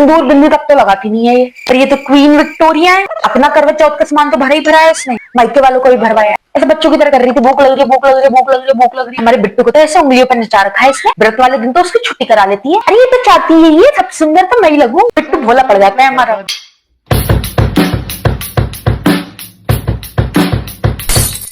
सिंदूर बिंदी तक तो लगाती नहीं है ये। पर ये तो क्वीन विक्टोरिया है, अपना करवा चौथ का सामान तो भरा ही भरा है इसने, मायके वालों को भी भरवाया है। ऐसे बच्चों की तरह कर रही थी, भूख लग रही है, भूख लग रही है, भूख लग रही है, भूख लग रही है। हमारे बिट्टू को तो ऐसे उंगलियों पर नचा रखा है इसने, व्रत वाले दिन तो उसकी छुट्टी करा लेती है। अरे ये तो चाहती है ये सब सुंदर तो मैं ही लगूं, बिट्टू भोला पड़ जाता है हमारा।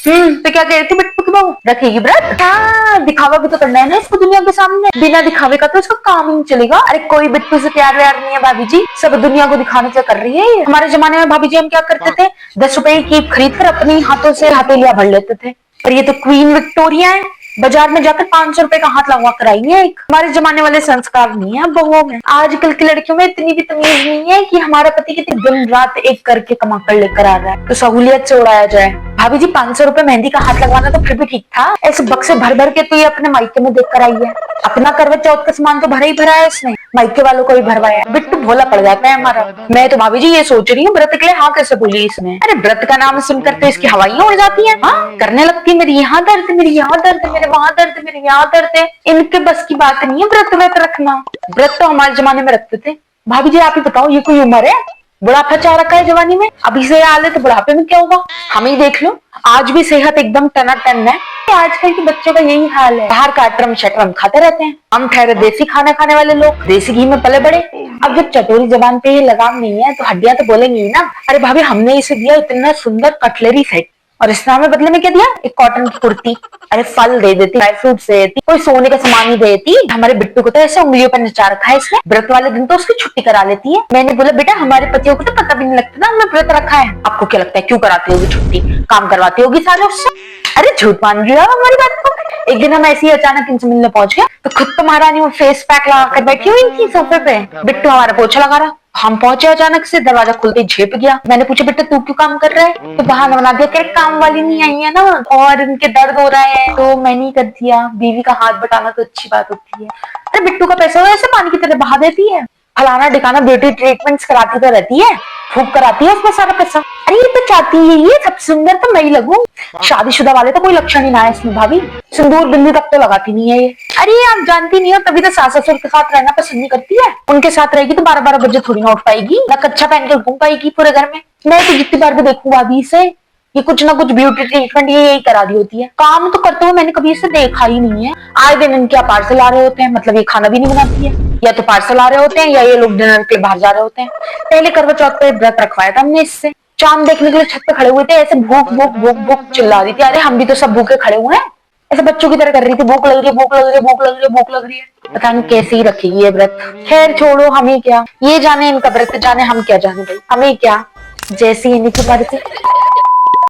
तो क्या कह रही थी बिट्टू की बहू, रखेगी व्रत? हाँ, दिखावा भी तो करना है ना इसको दुनिया के सामने, बिना दिखावे का तो इसका काम ही नहीं चलेगा। अरे कोई बिट्टू से प्यार व्यार नहीं है भाभी जी, सब दुनिया को दिखाने से कर रही है। हमारे जमाने में भाभी जी हम क्या करते थे, 10 रुपए की खरीद कर अपने हाथों से हथेलियां भर लेते थे। और ये तो क्वीन विक्टोरिया है, बाजार में जाकर 500 रुपए का हाथ लगवा कर आएंगे। एक हमारे जमाने वाले संस्कार नहीं है बहुओं में। आजकल की लड़कियों में इतनी भी तमीज नहीं है कि हमारा पति कितनी दिन रात एक करके कमा कर लेकर आ रहा है तो सहूलियत से उड़ाया जाए। भाभी जी 500 रुपए मेहंदी का हाथ लगवाना तो फिर भी ठीक था, ऐसे बक्से भर भर के तो ये अपने मायके में देख कर आई है। अपना करवा चौथ का सामान तो भरा ही भरा है इसने, मायके वालों को भी भरवाया है। बिट्टू भोला पड़ जाता है हमारा। मैं तो भाभी जी ये सोच रही हूँ व्रत के लिए हाँ कैसे बोली इसने। अरे व्रत का नाम सुनकर तो इसकी हवाइयां उड़ जाती है, हाँ करने लगती है मेरी यहाँ दर्द, मेरी यहाँ दर्द, मेरे वहां दर्द, मेरे यहाँ दर्द है। इनके बस की बात नहीं है व्रत व्रत रखना। व्रत तो हमारे जमाने में रखते थे। भाभी जी आप ही बताओ ये कोई उम्र है, बुढ़ापा चाह रखा है जवानी में, अभी से हाल है तो बुढ़ापे में क्या होगा। हम ही देख लो, आज भी सेहत एकदम टनाटन है। आजकल के बच्चों का यही हाल है, बाहर का अटरम शटरम खाते रहते हैं। हम ठहरे देसी खाना खाने वाले लोग, देसी घी में पले बड़े। अब जब चटोरी जबान पे ये लगाम नहीं है तो हड्डियां तो बोलेंगी ही ना। अरे भाभी हमने इसे दिया इतना सुंदर कटलरी सेट, और इसने हमें बदले में क्या दिया, एक कॉटन की कुर्ती। अरे फल दे देती, ड्राई फ्रूट्स दे देती, कोई सोने का सामान ही देती। हमारे बिट्टू को तो ऐसे उंगलियों पर नचा रखा है इसने, व्रत वाले दिन तो उसकी छुट्टी करा लेती है। मैंने बोला बेटा हमारे पतियों को तो पता भी नहीं लगता ना हमने व्रत रखा है, आपको क्या लगता है क्यों कराती होगी छुट्टी, काम करवाती होगी सारे उससे। अरे झूठ मान रही हो हमारी बात को। एक दिन हम ऐसे ही अचानक इनसे मिलने पहुंच गए तो खुद तो महारानी वो फेस पैक लगा कर बैठी हुई थी सोफे पे, बिट्टू हमारा पोछा लगा रहा। हम पहुंचे अचानक से, दरवाजा खुलते ही झेप गया। मैंने पूछा बेटा तू क्यों काम कर रहा है, तो बहाना बना दिया कि काम वाली नहीं आई है ना और इनके दर्द हो रहा है तो मैंने ही कर दिया। बीवी का हाथ बटाना तो अच्छी बात होती है। अरे बिट्टू का पैसा ऐसे पानी की तरह बहा देती है, फलाना ढिकाना ब्यूटी ट्रीटमेंट्स कराती तो रहती है, फूक कराती है उसमें सारा पैसा। अरे ये तो चाहती है ये सब सुंदर तो मैं ही लगूं, शादीशुदा वाले तो कोई लक्षण ही ना है इसमें भाभी, सिंदूर बिंदी तक तो लगाती नहीं है ये। अरे आप जानती नहीं हो तभी तो सास ससुर के साथ रहना पसंद नहीं करती है, उनके साथ रहेगी तो 12-12 बजे थोड़ी ना उठ पाएगी, ना कच्छा पहन के घूम पाएगी पूरे घर में। मैं तो जितनी बार भी देखूं भाभी से ये कुछ ना कुछ ब्यूटी ट्रीटमेंट ये यही करा दी होती है। काम तो करते हुए मैंने कभी इसे देखा ही नहीं है। आए दिन इनके पार्सल आ रहे होते हैं, मतलब ये खाना भी नहीं बनाती है, या तो पार्सल आ रहे होते हैं या ये लोग डिनर के बाहर जा रहे होते हैं। पहले करवा चौथ पे व्रत रखवाया था हमने इससे, चांद देखने के लिए छत पे खड़े हुए थे, ऐसे भूख भूख भूख भूख चिल्ला रही थी। अरे हम भी तो सब भूखे खड़े हुए हैं, ऐसे बच्चों की तरह कर रही थी, भूख लग रही है, भूख लग रही है, भूख लग रही है, भूख लग रही है। पता नहीं कैसे ही रखेगी ये व्रत। खैर छोड़ो, हमें क्या, ये जाने इनका व्रत, जाने हम क्या जाने भाई, हमें क्या, जैसी इनकी मर्जी।